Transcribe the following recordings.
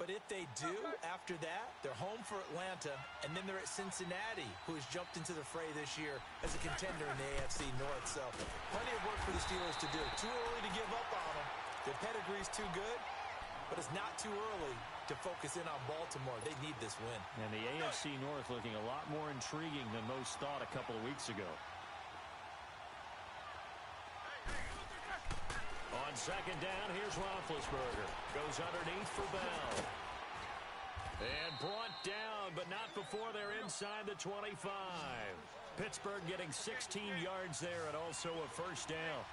But if they do, after that, they're home for Atlanta, and then they're at Cincinnati, who has jumped into the fray this year as a contender in the AFC North. So plenty of work for the Steelers to do. Too early to give up on them. Their pedigree's too good, but it's not too early to focus in on Baltimore. They need this win. And the AFC North looking a lot more intriguing than most thought a couple of weeks ago. On second down, here's Roethlisberger. Goes underneath for Bell. And brought down, but not before they're inside the 25. Pittsburgh getting 16 yards there and also a first down.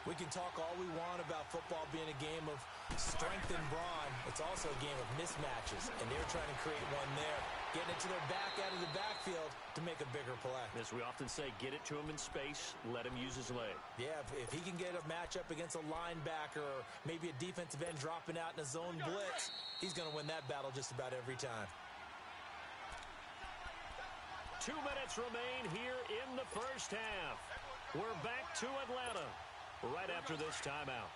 We can talk all we want about football being a game of strength and brawn. It's also a game of mismatches, and they're trying to create one there, getting it to their back out of the backfield to make a bigger play. As we often say, get it to him in space, let him use his leg. Yeah, if he can get a matchup against a linebacker or maybe a defensive end dropping out in a zone blitz, he's going to win that battle just about every time. 2 minutes remain here in the first half. We're back to Atlanta right after this timeout.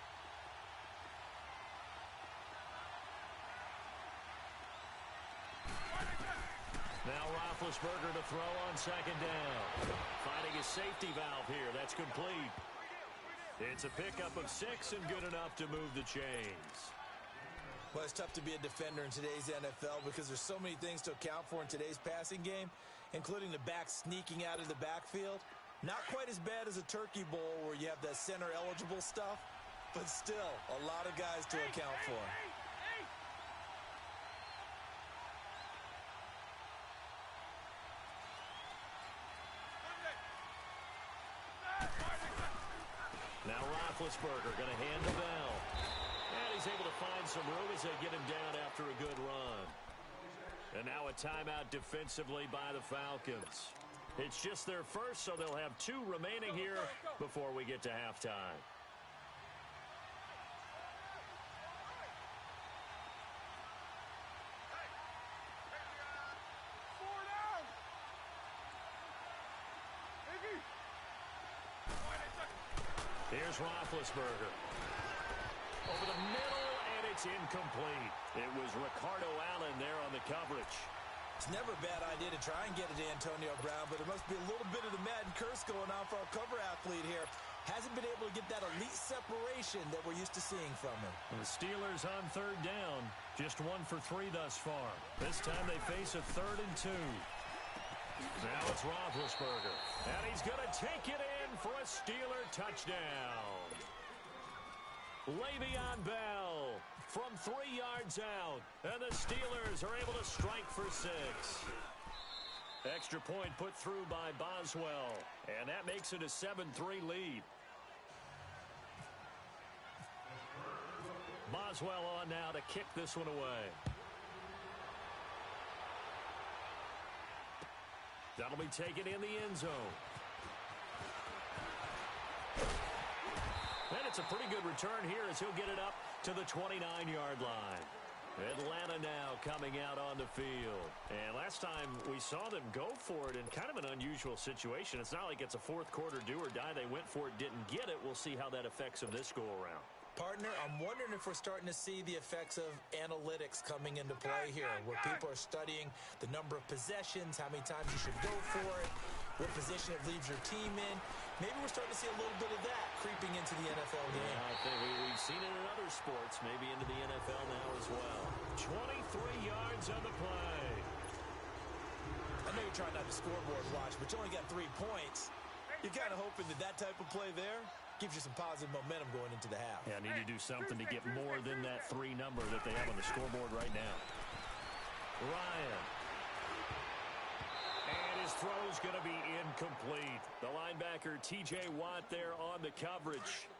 Now Roethlisberger to throw on second down. Finding his safety valve here. That's complete. It's a pickup of 6 and good enough to move the chains. Well, it's tough to be a defender in today's NFL because there's so many things to account for in today's passing game, including the back sneaking out of the backfield. Not quite as bad as a turkey bowl where you have that center-eligible stuff, but still a lot of guys to account for. Now Roethlisberger going to hand to Bell. And he's able to find some room as they get him down after a good run. And now a timeout defensively by the Falcons. It's just their first, so they'll have 2 remaining here before we get to halftime. Here's Roethlisberger. Over the middle, and it's incomplete. It was Ricardo Allen there on the coverage. It's never a bad idea to try and get it to Antonio Brown, but there must be a little bit of the Madden curse going on for our cover athlete here. Hasn't been able to get that elite separation that we're used to seeing from him. And the Steelers on third down, just 1 for 3 thus far. This time they face a 3rd and 2. Now it's Roethlisberger, and he's going to take it in for a Steeler touchdown. Le'Veon Bell from 3 yards out, and the Steelers are able to strike for 6. Extra point put through by Boswell, and that makes it a 7-3 lead. Boswell on now to kick this one away. That'll be taken in the end zone. And it's a pretty good return here as he'll get it up to the 29-yard line. Atlanta now coming out on the field. And last time we saw them go for it in kind of an unusual situation. It's not like it's a fourth quarter do or die. They went for it, didn't get it. We'll see how that affects them this go-around. Partner, I'm wondering if we're starting to see the effects of analytics coming into play here, where people are studying the number of possessions, how many times you should go for it, what position it leaves your team in. Maybe we're starting to see a little bit of that creeping into the NFL game. Yeah, I think we've seen it in other sports, maybe into the NFL now as well. 23 yards on the play. I know you're trying not to scoreboard watch, but you only got 3 points. You're kind of hoping that type of play there gives you some positive momentum going into the half. Yeah, need to do something to get more than that 3 number that they have on the scoreboard right now. Ryan. And his throw's going to be incomplete. The linebacker, T.J. Watt, there on the coverage.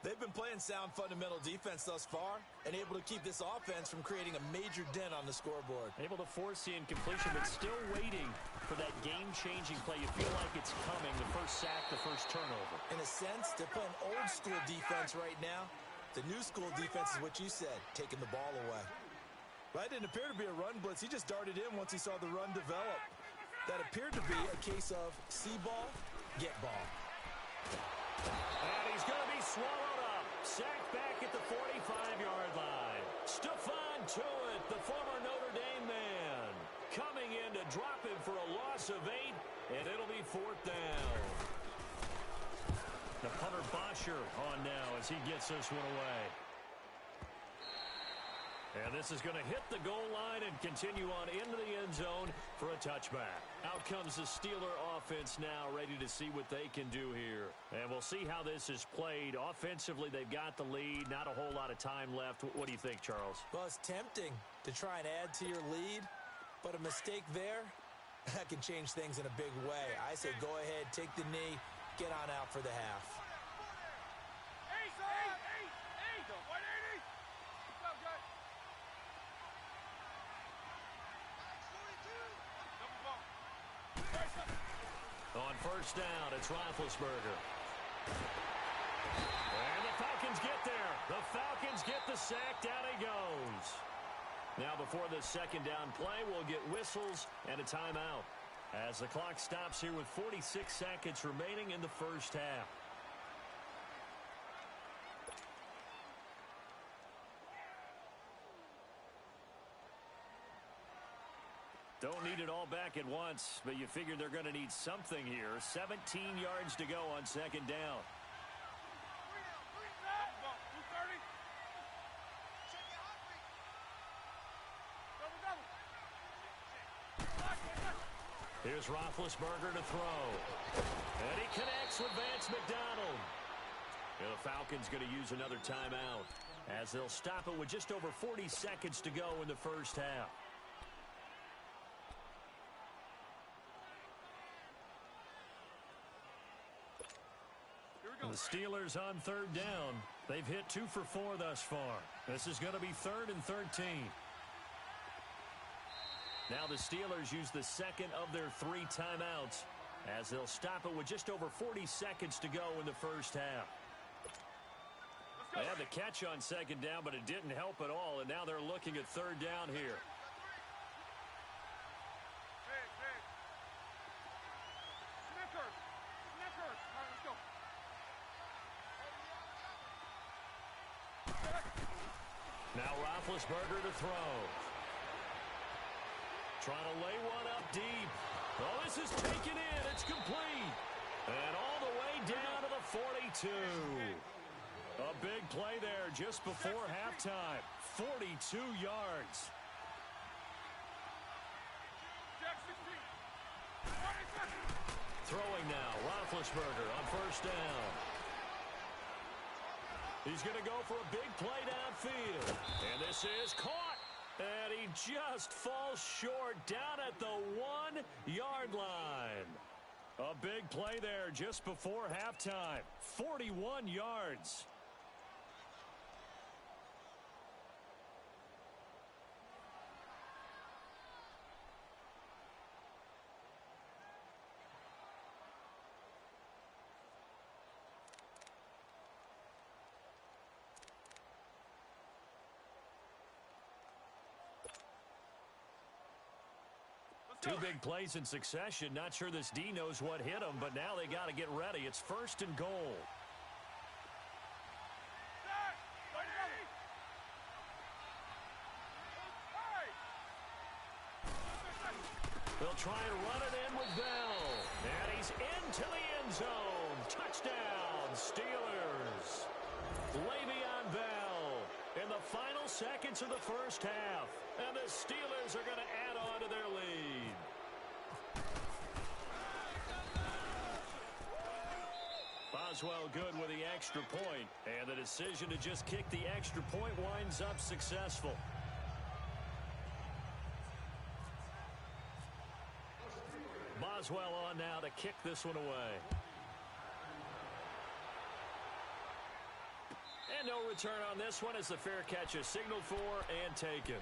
They've been playing sound fundamental defense thus far and able to keep this offense from creating a major dent on the scoreboard. Able to force the incompletion, but still waiting for that game-changing play. You feel like it's coming, the first sack, the first turnover. In a sense, they're playing old-school defense right now. The new-school defense is what you said, taking the ball away. Well, that didn't appear to be a run blitz. He just darted in once he saw the run develop. That appeared to be a case of see ball, get ball. And he's going to be swallowed up. Sacked back at the 45-yard line. Stephon Tuitt the former Notre Dame man, coming in to drop him for a loss of 8, and it'll be 4th down. The punter Bosher on now as he gets this one away. And this is going to hit the goal line and continue on into the end zone for a touchback. Out comes the Steeler offense now, ready to see what they can do here. And we'll see how this is played. Offensively, they've got the lead. Not a whole lot of time left. What do you think, Charles? Well, it's tempting to try and add to your lead, but a mistake there, that can change things in a big way. I say go ahead, take the knee, get on out for the half. On first down, it's Roethlisberger. And the Falcons get there. The Falcons get the sack. Down he goes. Now before the second down play, we'll get whistles and a timeout as the clock stops here with 46 seconds remaining in the first half. Don't need it all back at once, but you figure they're going to need something here. 17 yards to go on second down. Here's Roethlisberger to throw. And he connects with Vance McDonald. And the Falcons going to use another timeout as they'll stop it with just over 40 seconds to go in the first half. The Steelers on third down. They've hit 2 for 4 thus far. This is going to be 3rd and 13. Now the Steelers use the second of their 3 timeouts as they'll stop it with just over 40 seconds to go in the first half. They had the catch on second down, but it didn't help at all, and now they're looking at third down here. Now Roethlisberger to throw. Trying to lay one up deep. Oh, this is taken in. It's complete. And all the way down to the 42. A big play there just before halftime. 42 yards. Throwing now. Roethlisberger on first down. He's going to go for a big play downfield. And this is caught. And he just falls short down at the 1-yard line. A big play there just before halftime. 41 yards. Two big plays in succession. Not sure this D knows what hit him, but now they got to get ready. It's 1st and goal. They'll try and run it in with Bell. And he's into the end zone. Touchdown, Steelers. Le'Veon Bell in the final seconds of the first half. And the Steelers are going to add on to their lead. Boswell good with the extra point. And the decision to just kick the extra point winds up successful. Boswell on now to kick this one away. And no return on this one as the fair catch is signaled for and taken.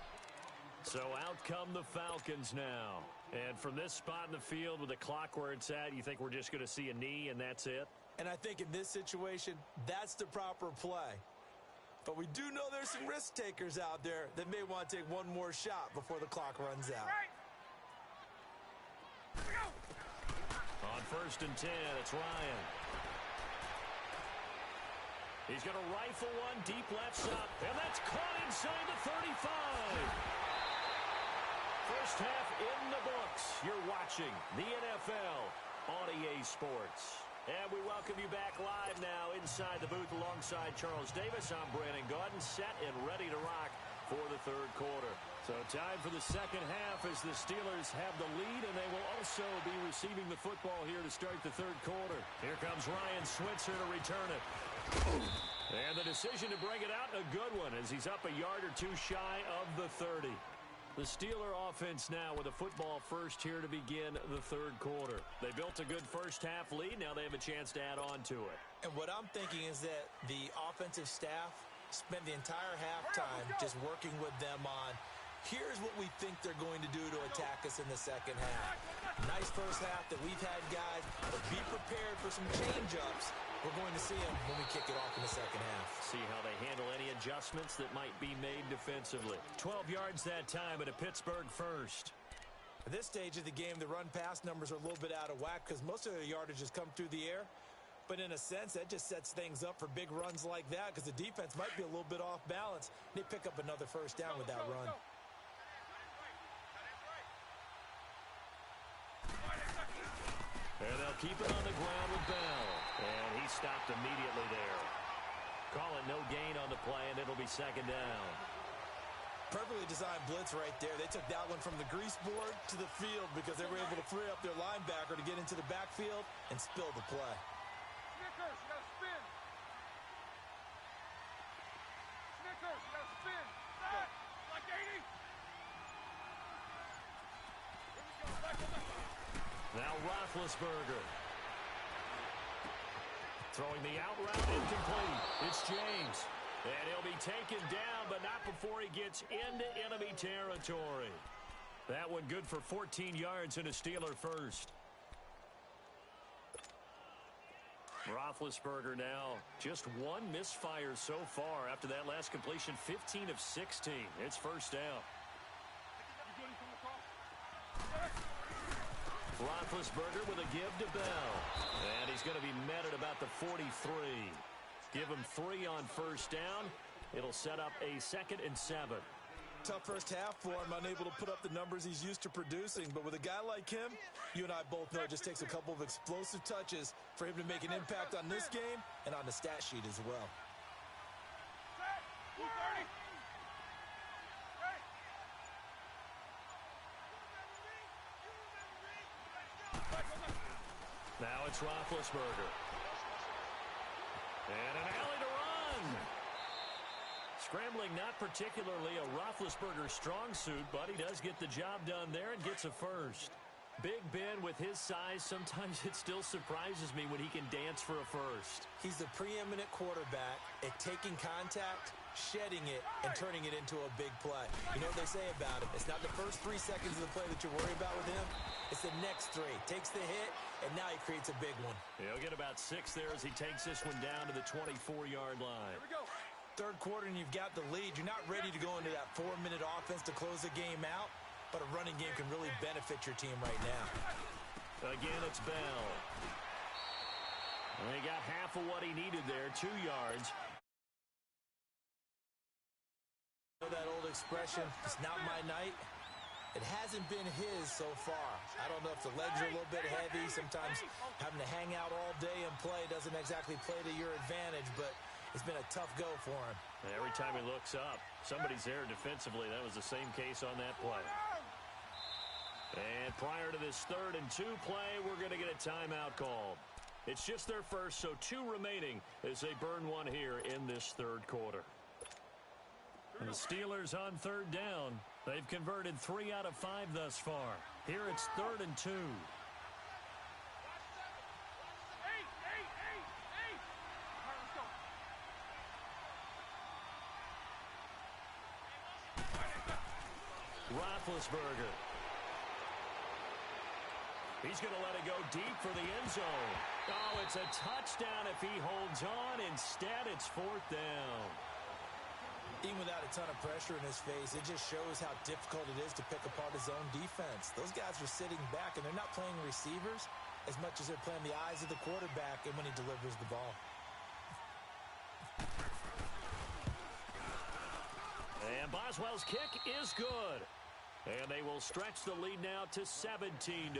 So out come the Falcons now. And from this spot in the field with the clock where it's at, you think we're just going to see a knee and that's it? And I think in this situation, that's the proper play. But we do know there's some risk takers out there that may want to take one more shot before the clock runs out. On 1st and 10, it's Ryan. He's going to rifle one deep left side, and that's caught inside the 35. First half in the books. You're watching the NFL on EA Sports. And we welcome you back live now inside the booth alongside Charles Davis. I'm Brandon Gaudin, set and ready to rock for the third quarter. So time for the second half as the Steelers have the lead, and they will also be receiving the football here to start the third quarter. Here comes Ryan Switzer to return it. And the decision to bring it out, a good one, as he's up a yard or two shy of the 30. The Steeler offense now with a football first here to begin the third quarter. They built a good first half lead. Now they have a chance to add on to it. And what I'm thinking is that the offensive staff spent the entire halftime just working with them on, here's what we think they're going to do to attack us in the second half. Nice first half that we've had, guys, but be prepared for some change-ups. We're going to see them when we kick it off in the second half. See how they handle any adjustments that might be made defensively. 12 yards that time at a Pittsburgh first. At this stage of the game, the run-pass numbers are a little bit out of whack because most of the yardage has come through the air. But in a sense, that just sets things up for big runs like that because the defense might be a little bit off balance. They pick up another first down with that run. And they'll keep it on the ground with Bell. And he stopped immediately there. Call it no gain on the play, and it'll be second down. Perfectly designed blitz right there. They took that one from the grease board to the field because they were able to free up their linebacker to get into the backfield and spill the play. Snickers, you gotta spin. Snickers, you gotta spin. Set. Like 80. Here we go. Back on the... Now Roethlisberger. Throwing the out route incomplete. It's James. And he'll be taken down, but not before he gets into enemy territory. That one good for 14 yards and a Steeler first. Roethlisberger now just one misfire so far after that last completion, 15 of 16. It's first down. Roethlisberger with a give to Bell. And he's going to be met at about the 43. Give him 3 on first down. It'll set up a 2nd and 7. Tough first half for him, unable to put up the numbers he's used to producing. But with a guy like him, you and I both know it just takes a couple of explosive touches for him to make an impact on this game and on the stat sheet as well. Now it's Roethlisberger. And an alley to run. Scrambling not particularly a Roethlisberger strong suit, but he does get the job done there and gets a first. Big Ben with his size, sometimes it still surprises me when he can dance for a first. He's the preeminent quarterback at taking contact, shedding it, and turning it into a big play. You know what they say about him? It's not the first 3 seconds of the play that you worry about with him. It's the next 3. Takes the hit, and now he creates a big one. He'll get about 6 there as he takes this one down to the 24-yard line. Here we go. Third quarter, and you've got the lead. You're not ready to go into that 4-minute offense to close the game out, but a running game can really benefit your team right now. Again, it's Bell. And he got half of what he needed there, 2 yards. You know that old expression, it's not my night? It hasn't been his so far. I don't know if the legs are a little bit heavy. Sometimes having to hang out all day and play doesn't exactly play to your advantage, but it's been a tough go for him. And every time he looks up, somebody's there defensively. That was the same case on that play. And prior to this 3rd and 2 play, we're going to get a timeout called. It's just their first, so 2 remaining as they burn one here in this third quarter. And the Steelers on 3rd down. They've converted 3 out of 5 thus far. Here it's 3rd and 2. Roethlisberger. He's going to let it go deep for the end zone. Oh, it's a touchdown if he holds on. Instead, it's 4th down. Even without a ton of pressure in his face, it just shows how difficult it is to pick apart his own defense. Those guys are sitting back, and they're not playing receivers as much as they're playing the eyes of the quarterback and when he delivers the ball. And Boswell's kick is good. And they will stretch the lead now to 17-3.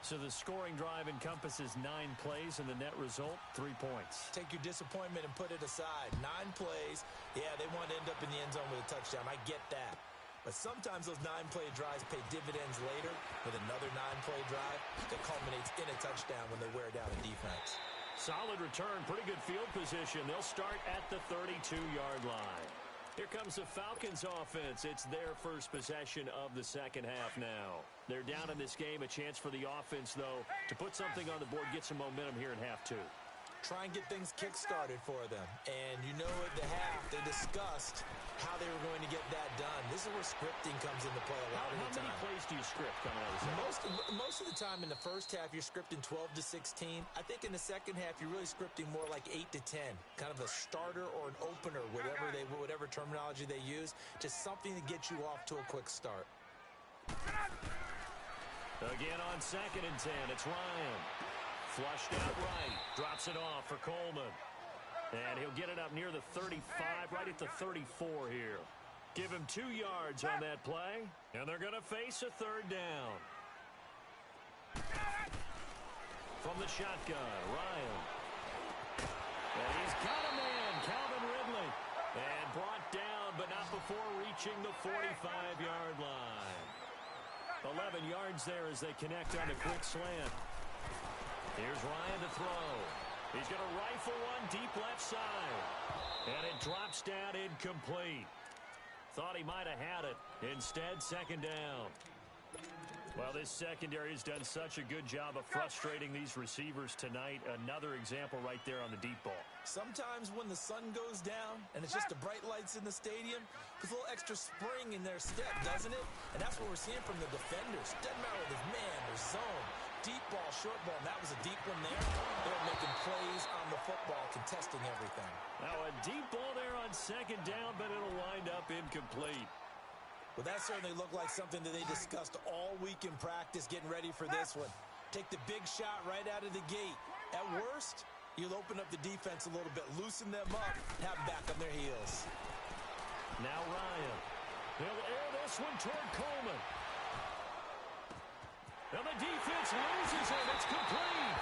So the scoring drive encompasses 9 plays, and the net result, 3 points. Take your disappointment and put it aside. 9 plays. Yeah, they want to end up in the end zone with a touchdown. I get that. But sometimes those 9-play drives pay dividends later with another 9-play drive that culminates in a touchdown when they wear down a defense. Solid return, pretty good field position. They'll start at the 32-yard line. Here comes the Falcons offense. It's their first possession of the second half now. They're down in this game. A chance for the offense, though, to put something on the board, get some momentum here in half 2. Try and get things kick-started for them. And you know at the half, they discussed how they were going to get that done. This is where scripting comes into play a lot of the time. How many plays do you script coming out of the second? Most of the time in the first half, you're scripting 12 to 16. I think in the second half, you're really scripting more like 8 to 10. Kind of a starter or an opener, whatever terminology they use. Just something to get you off to a quick start. Again on 2nd and 10, it's Ryan. Flushed out right. Drops it off for Coleman. And he'll get it up near the 35, right at the 34 here. Give him 2 yards on that play. And they're going to face a 3rd down. From the shotgun, Ryan. And he's got a man, Calvin Ridley. And brought down, but not before reaching the 45-yard line. 11 yards there as they connect on a quick slant. Here's Ryan to throw. He's going to rifle one deep left side. And it drops down incomplete. Thought he might have had it. Instead, 2nd down. Well, this secondary has done such a good job of frustrating these receivers tonight. Another example right there on the deep ball. Sometimes when the sun goes down and it's just the bright lights in the stadium, there's a little extra spring in their step, doesn't it? And that's what we're seeing from the defenders. Doesn't matter whether it's man or zone. Deep ball, short ball, and that was a deep one there. They were making plays on the football, contesting everything. Now a deep ball there on 2nd down, but it'll wind up incomplete. Well, that certainly looked like something that they discussed all week in practice, getting ready for this one. Take the big shot right out of the gate. At worst, you'll open up the defense a little bit, loosen them up, have them back on their heels. Now Ryan. He'll air this one toward Coleman. And the defense loses it. It's complete.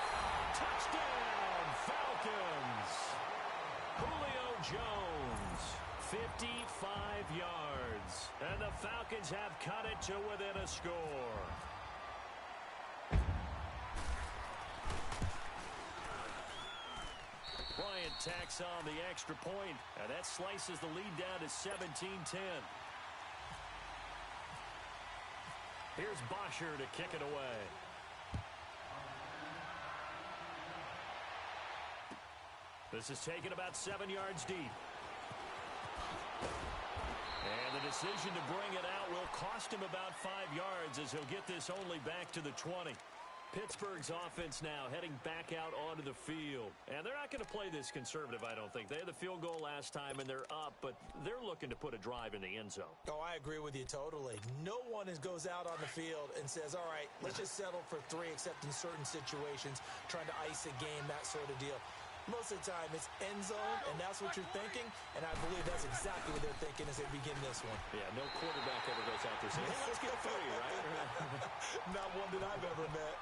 Touchdown, Falcons. Julio Jones, 55 yards. And the Falcons have cut it to within a score. Bryant tacks on the extra point, and that slices the lead down to 17-10. Here's Bosher to kick it away. This is taken about 7 yards deep. And the decision to bring it out will cost him about 5 yards as he'll get this only back to the 20. Pittsburgh's offense now heading back out onto the field. And they're not going to play this conservative, I don't think. They had the field goal last time, and they're up, but they're looking to put a drive in the end zone. Oh, I agree with you totally. No one goes out on the field and says, all right, let's just settle for 3, except in certain situations, trying to ice a game, that sort of deal. Most of the time, it's end zone, and that's what you're thinking, and I believe that's exactly what they're thinking as they begin this one. Yeah, no quarterback ever goes out there saying, hey, let's get 3, right? Not one that I've ever met.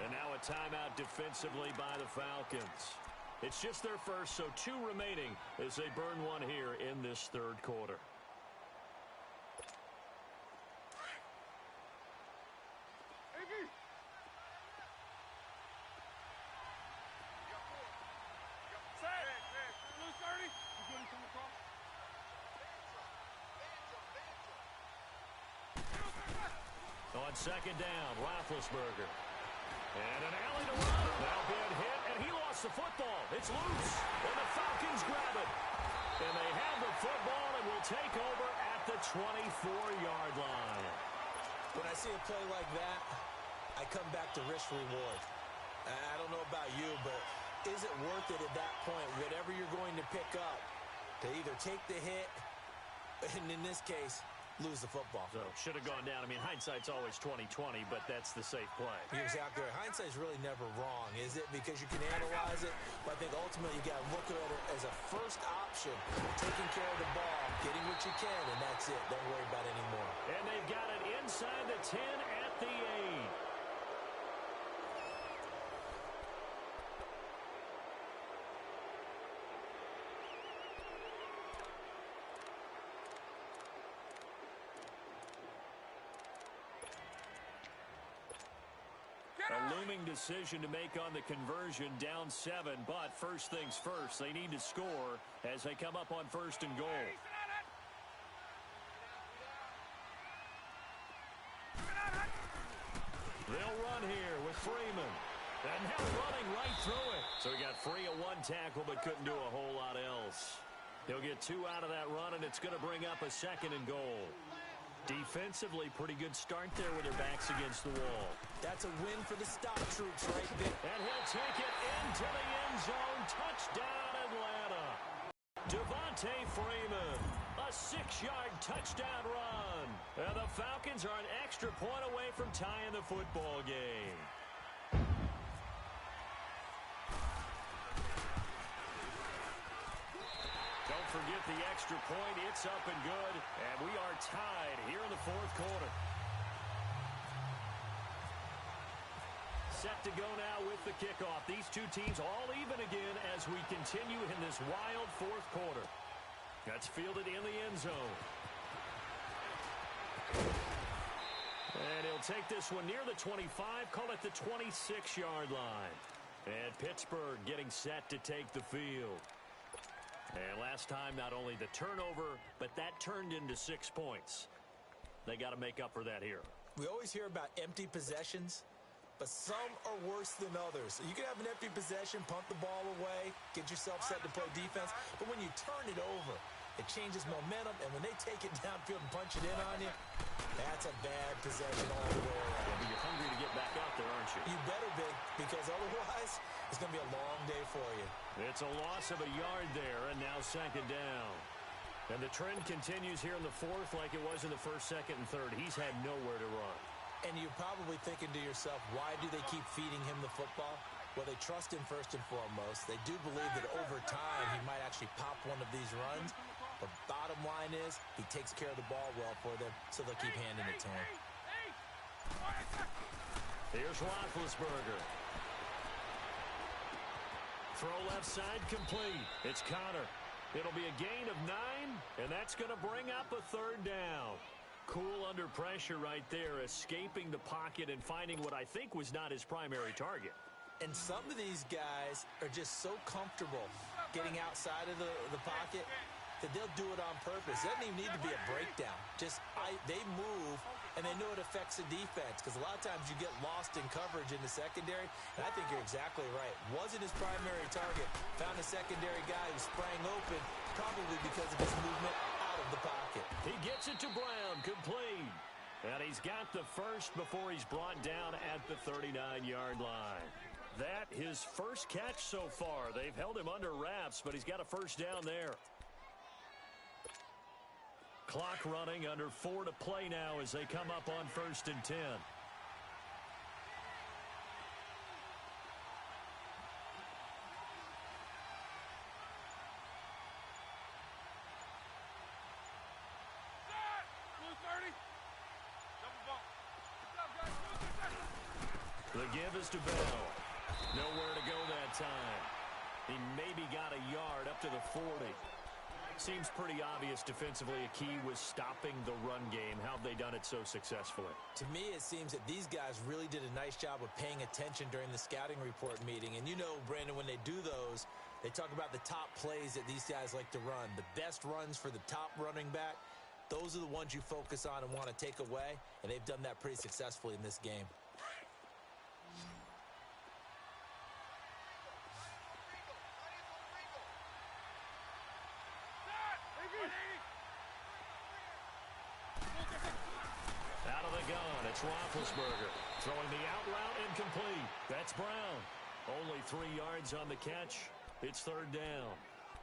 And now a timeout defensively by the Falcons. It's just their first, so 2 remaining as they burn one here in this 3rd quarter. On 2nd down, Roethlisberger. And an alley to run. Now being hit, and he lost the football. It's loose, and the Falcons grab it. And they have the football and will take over at the 24-yard line. When I see a play like that, I come back to risk-reward. I don't know about you, but is it worth it at that point, whatever you're going to pick up, to either take the hit, and in this case, lose the football? So should have gone down. I mean, hindsight's always 20/20, but that's the safe play. You're exactly right. Hindsight's really never wrong, is it? Because you can analyze it, but I think ultimately you got to look at it as a first option, taking care of the ball, getting what you can, and that's it. Don't worry about it anymore. And they 10 at the 8. A looming decision to make on the conversion, down 7, but first things first, they need to score as they come up on 1st and goal. They'll run here with Freeman. And now running right through it. So he got free of 1 tackle but couldn't do a whole lot else. He'll get 2 out of that run, and it's going to bring up a 2nd and goal. Defensively, pretty good start there with their backs against the wall. That's a win for the stock troops right there. And he'll take it into the end zone. Touchdown, Atlanta. Devontae Freeman, a 6-yard touchdown run. And the Falcons are an extra point away from tying the football game. Don't forget the extra point. It's up and good. And we are tied here in the 4th quarter. Set to go now with the kickoff. These two teams all even again as we continue in this wild 4th quarter. That's fielded in the end zone. And he'll take this one near the 25, call it the 26-yard line. And Pittsburgh getting set to take the field. And last time, not only the turnover, but that turned into 6 points. They got to make up for that here. We always hear about empty possessions, but some are worse than others. You can have an empty possession, punt the ball away, get yourself set to play defense, but when you turn it over, it changes momentum, and when they take it downfield and punch it in on you, that's a bad possession all the way around. Yeah, but you're hungry to get back out there, aren't you? You better be, because otherwise, it's going to be a long day for you. It's a loss of a yard there, and now 2nd down. And the trend continues here in the 4th like it was in the 1st, 2nd, and 3rd. He's had nowhere to run. And you're probably thinking to yourself, why do they keep feeding him the football? Well, they trust him first and foremost. They do believe that over time he might actually pop one of these runs. But bottom line is he takes care of the ball well for them, so they'll keep handing it to him. Here's Roethlisberger. Throw left side complete. It's Connor. It'll be a gain of 9, and that's going to bring up a 3rd down. Cool under pressure right there, escaping the pocket and finding what I think was not his primary target. And some of these guys are just so comfortable getting outside of the pocket that they'll do it on purpose. It doesn't even need to be a breakdown. They move, and they know it affects the defense, because a lot of times you get lost in coverage in the secondary, and I think you're exactly right. Wasn't his primary target. Found a secondary guy who sprang open, probably because of his movement out of the pocket. He gets it to Brown, complete. And he's got the first before he's brought down at the 39-yard line. That his first catch so far. They've held him under wraps, but he's got a first down there. Clock running, under 4 to play now as they come up on 1st and 10. The give is to Bell. Nowhere to go that time. He maybe got a yard up to the 40. Seems pretty obvious defensively a key was stopping the run game. How have they done it so successfully? To me, it seems that these guys really did a nice job of paying attention during the scouting report meeting. And you know, Brandon, when they do those, they talk about the top plays that these guys like to run. The best runs for the top running back, those are the ones you focus on and want to take away. And they've done that pretty successfully in this game. Out of the gun, it's Roethlisberger. Throwing the out route incomplete. That's Brown. Only 3 yards on the catch. It's 3rd down.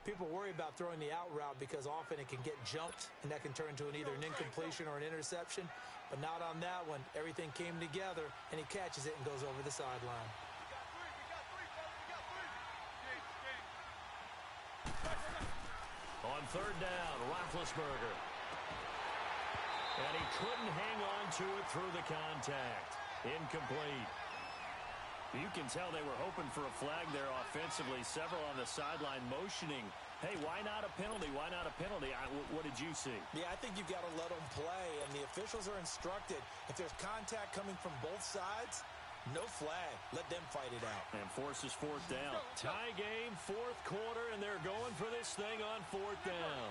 People worry about throwing the out route because often it can get jumped, and that can turn into either an incompletion or an interception. But not on that one. Everything came together, and he catches it and goes over the sideline. On 3rd down, Roethlisberger. And he couldn't hang on to it through the contact. Incomplete. You can tell they were hoping for a flag there offensively. Several on the sideline motioning, hey, why not a penalty? Why not a penalty? What did you see? Yeah, I think you've got to let them play, and the officials are instructed. If there's contact coming from both sides, no flag. Let them fight it out. And forces fourth down. Tie game, fourth quarter, and they're going for this thing on fourth down.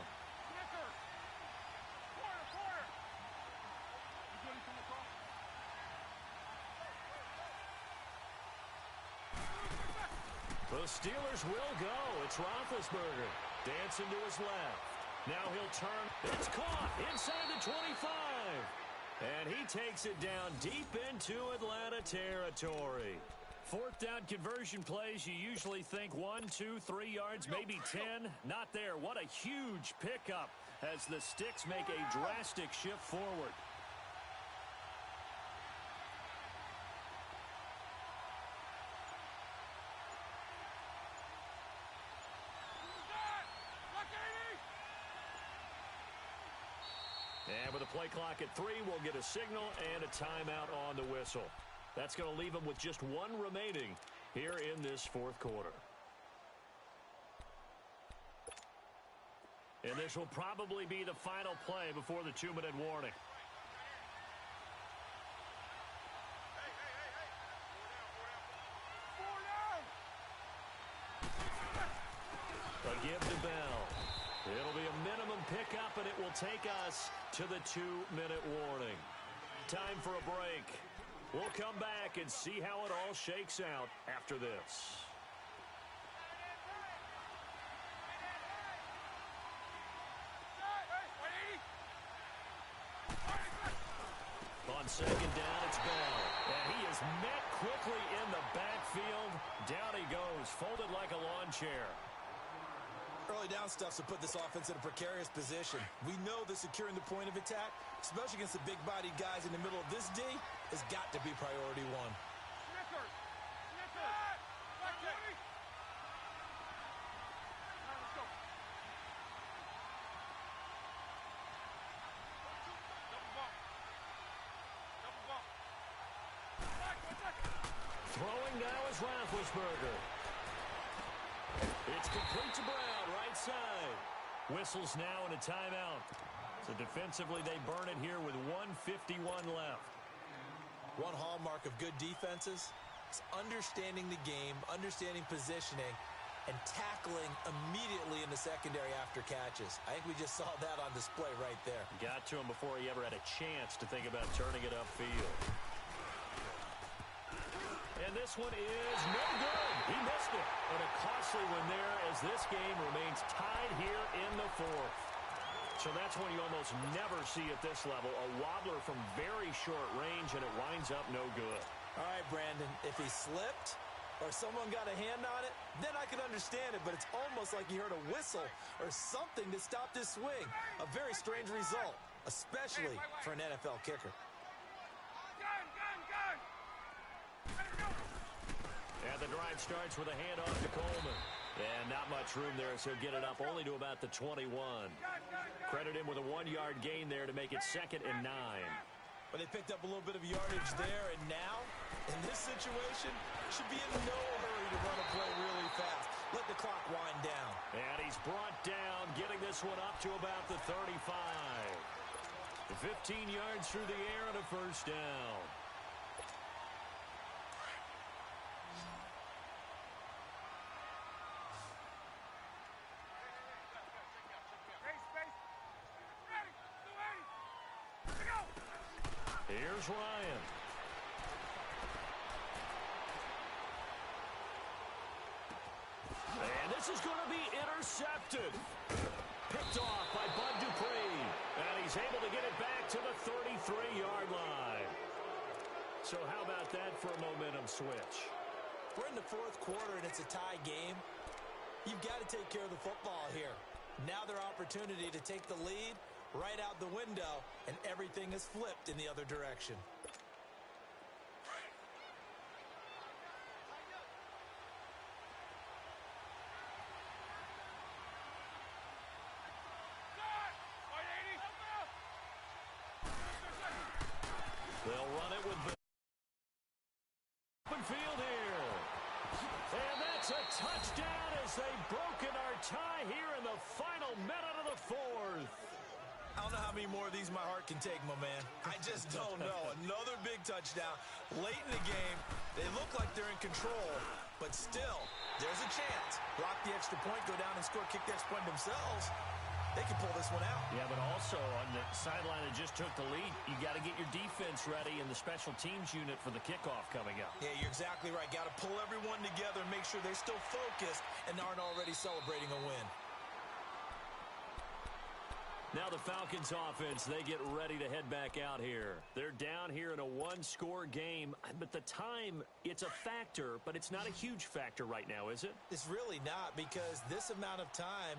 The Steelers will go. It's Roethlisberger. Dancing to his left. Now he'll turn. It's caught inside the 25. And he takes it down deep into Atlanta territory. Fourth down conversion plays, you usually think 1, 2, 3 yards, maybe 10. Not there. What a huge pickup as the Sticks make a drastic shift forward. And with a play clock at 3, we'll get a signal and a timeout on the whistle. That's going to leave them with just one remaining here in this fourth quarter. And this will probably be the final play before the 2-minute warning. A give to Bell. It'll be a minimum pickup, and it will take us to the 2-minute warning. Time for a break. We'll come back and see how it all shakes out after this. On second down, it's Bell. And he is met quickly in the backfield. Down he goes, folded like a lawn chair. Early down stuff to put this offense in a precarious position. We know that securing the point of attack, especially against the big-bodied guys in the middle of this D, has got to be priority one. Throwing now is Roethlisberger. It's complete to Brown, right side. Whistles now and a timeout. So defensively, they burn it here with 1:51 left. One hallmark of good defenses is understanding the game, understanding positioning, and tackling immediately in the secondary after catches. I think we just saw that on display right there. Got to him before he ever had a chance to think about turning it upfield. And this one is no good. He missed it. And a costly one there as this game remains tied here in the fourth. So that's one you almost never see at this level. A wobbler from very short range, and it winds up no good. All right, Brandon, if he slipped or someone got a hand on it, then I could understand it. But it's almost like he heard a whistle or something that stopped his swing. A very strange result, especially for an NFL kicker. And the drive starts with a handoff to Coleman. And not much room there, so get it up only to about the 21. Credit him with a 1-yard gain there to make it 2nd and 9. But they picked up a little bit of yardage there, and now, in this situation, should be in no hurry to run a play really fast. Let the clock wind down. And he's brought down, getting this one up to about the 35. 15 yards through the air and a first down. Here's Ryan. And this is going to be intercepted. Picked off by Bud Dupree. And he's able to get it back to the 33-yard line. So how about that for a momentum switch? We're in the fourth quarter, and it's a tie game. You've got to take care of the football here. Now their opportunity to take the lead right out the window, and everything is flipped in the other direction. They'll run it with the open field here. And that's a touchdown as they've broken our tie here in the final minute of the fourth. I don't know how many more of these my heart can take, my man. I just don't know. Another big touchdown late in the game. They look like they're in control, but still, there's a chance. Block the extra point, go down and score, kick the extra point themselves. They can pull this one out. Yeah, but also on the sideline that just took the lead, you got to get your defense ready and the special teams unit for the kickoff coming up. Yeah, you're exactly right. Got to pull everyone together and make sure they're still focused and aren't already celebrating a win. Now the Falcons offense, they get ready to head back out here. They're down here in a one-score game, but the time, it's a factor, but it's not a huge factor right now, is it? It's really not, because this amount of time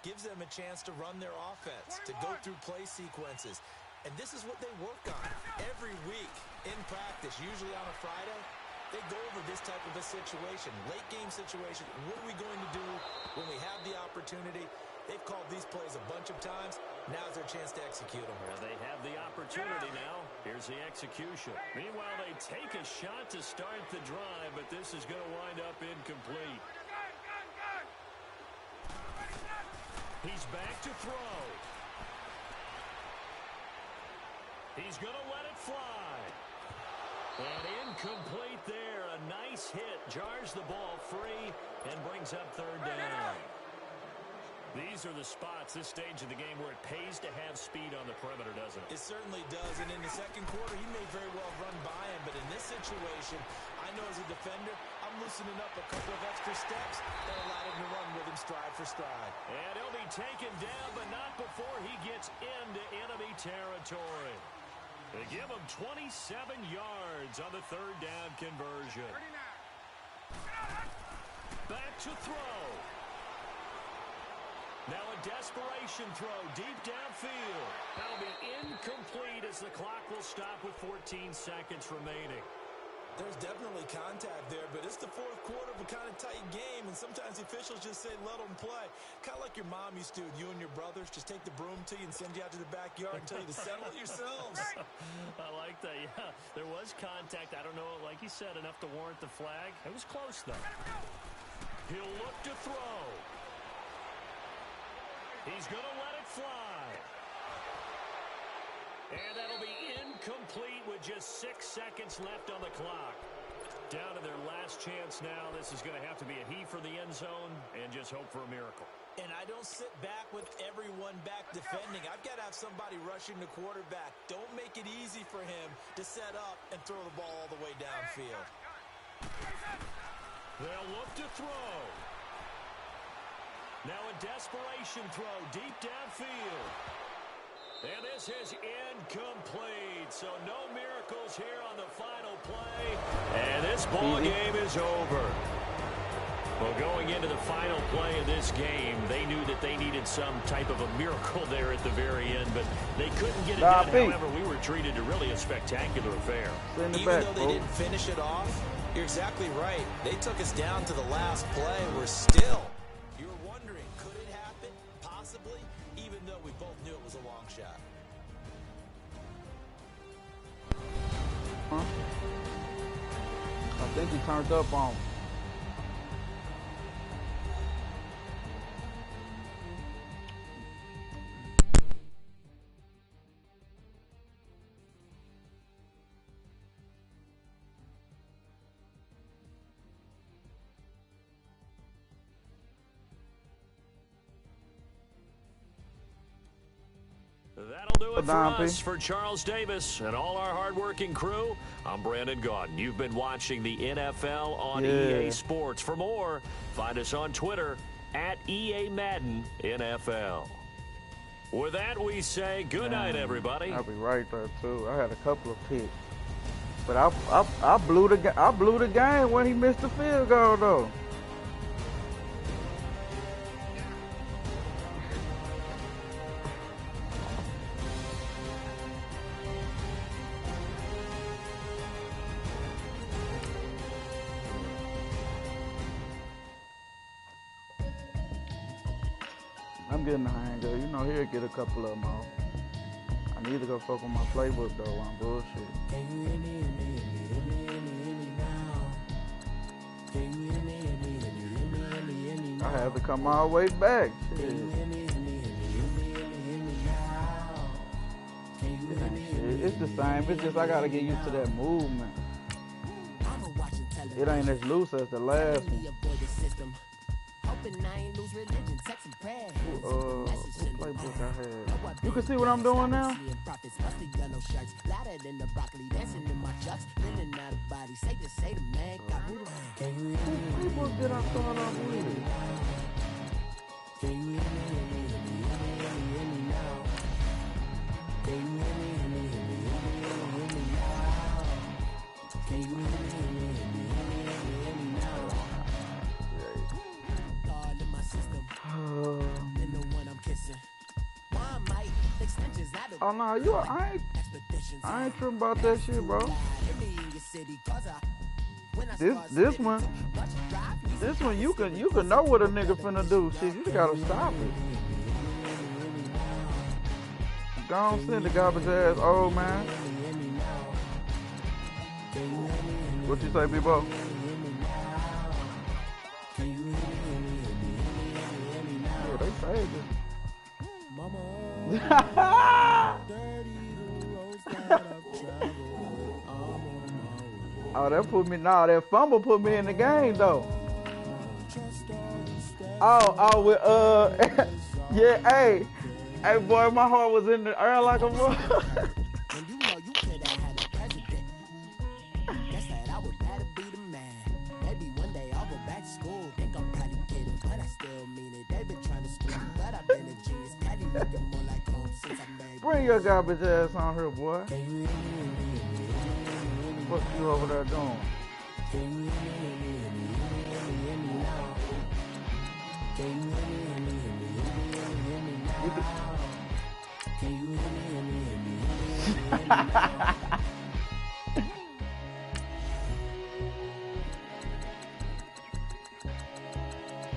gives them a chance to run their offense, to go through play sequences. And this is what they work on every week in practice, usually on a Friday. They go over this type of a situation, late game situation. What are we going to do when we have the opportunity? They've called these plays a bunch of times. Now's their chance to execute them. Well, they have the opportunity now. Here's the execution. Meanwhile, they take a shot to start the drive, but this is going to wind up incomplete. He's back to throw. He's going to let it fly. And incomplete there. A nice hit. Jars the ball free and brings up third down. These are the spots, this stage of the game, where it pays to have speed on the perimeter, doesn't it? It certainly does. And in the second quarter, he may very well run by him. But in this situation, I know as a defender, I'm loosening up a couple of extra steps that allow him to run with him stride for stride. And he'll be taken down, but not before he gets into enemy territory. They give him 27 yards on the third down conversion. Back to throw. Now a desperation throw deep downfield. That'll be incomplete as the clock will stop with 14 seconds remaining. There's definitely contact there, but it's the fourth quarter of a kind of tight game, and sometimes the officials just say, let them play. Kind of like your mom used to, you and your brothers, just take the broom to you and send you out to the backyard and tell you to settle it yourselves. I like that, yeah. There was contact. I don't know, like you said, enough to warrant the flag. It was close, though. He'll look to throw. He's going to let it fly. And that'll be incomplete with just 6 seconds left on the clock. Down to their last chance now. This is going to have to be a heave for the end zone and just hope for a miracle. And I don't sit back with everyone back defending. I've got to have somebody rushing the quarterback. Don't make it easy for him to set up and throw the ball all the way downfield. They'll look to throw. Now a desperation throw deep downfield. And this is incomplete. So no miracles here on the final play. And this ball game is over. Well, going into the final play of this game, they knew that they needed some type of a miracle there at the very end, but they couldn't get it done. However, we were treated to really a spectacular affair. Even though they didn't finish it off, you're exactly right. They took us down to the last play. We're still... even though we both knew it was a long shot. Huh? I think he turned up on him. That'll do it for us, for Charles Davis and all our hardworking crew. I'm Brandon Gaudin. You've been watching the NFL on EA Sports. For more, find us on Twitter at EA Madden NFL. With that, we say good night, everybody. I'll be right there too. I had a couple of picks, but I blew the game when he missed the field goal though. I'm getting the hang of it. You know, he'll get a couple of them off. I need to go fuck with my playbook though. I'm bullshit. I have to come all the way back. Shit. It's the same. It's just I gotta get used to that movement. It ain't as loose as the last one. What playbook I had? You can see what I'm doing now? What playbook did I start off with? Oh no, I ain't tripping about that shit, bro. This one you can know what a nigga finna do. Shit, you just gotta stop it. Go on, send the garbage ass old man. What you say, B-Bo? Yeah, they saved it. Oh, that fumble put me in the game though. With yeah, hey boy, my heart was in the air like a mother. Bring your garbage ass on here, boy. What you over there doing?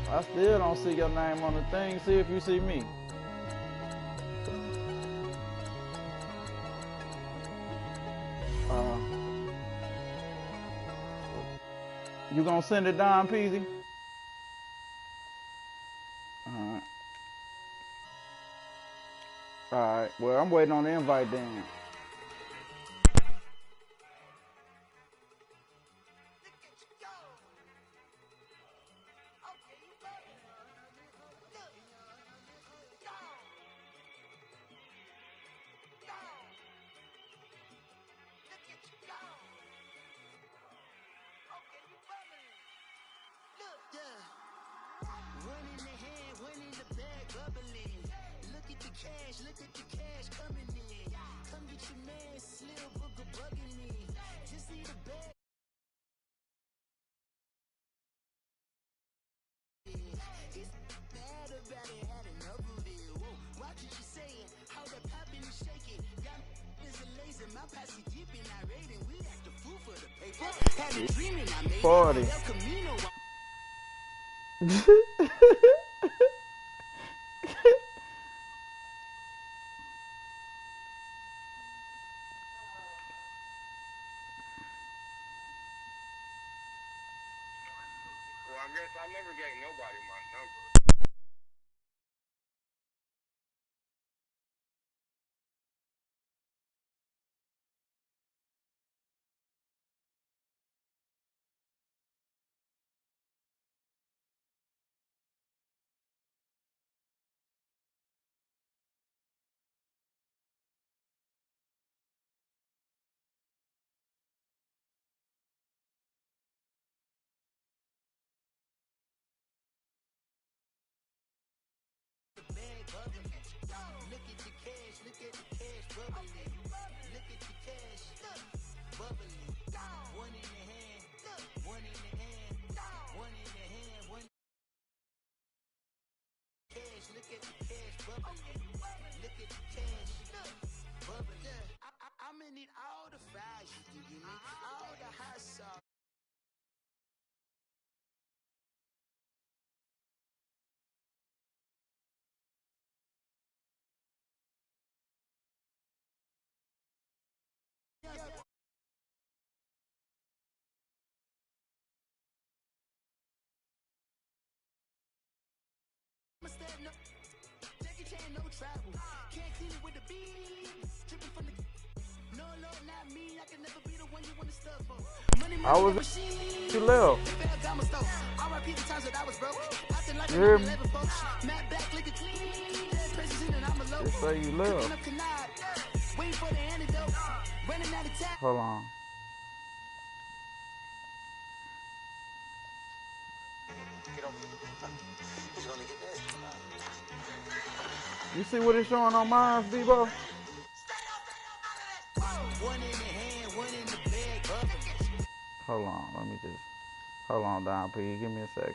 I still don't see your name on the thing. See if you see me. You gonna send it down, Peasy? Alright. Alright, well, I'm waiting on the invite then. Party. I guess I never gave nobody my number. I was you left. You hear me? Just say you left. Hold on. You see what it's showing on mine, Debo? Hold on, let me just hold on, Don P. Give me a second.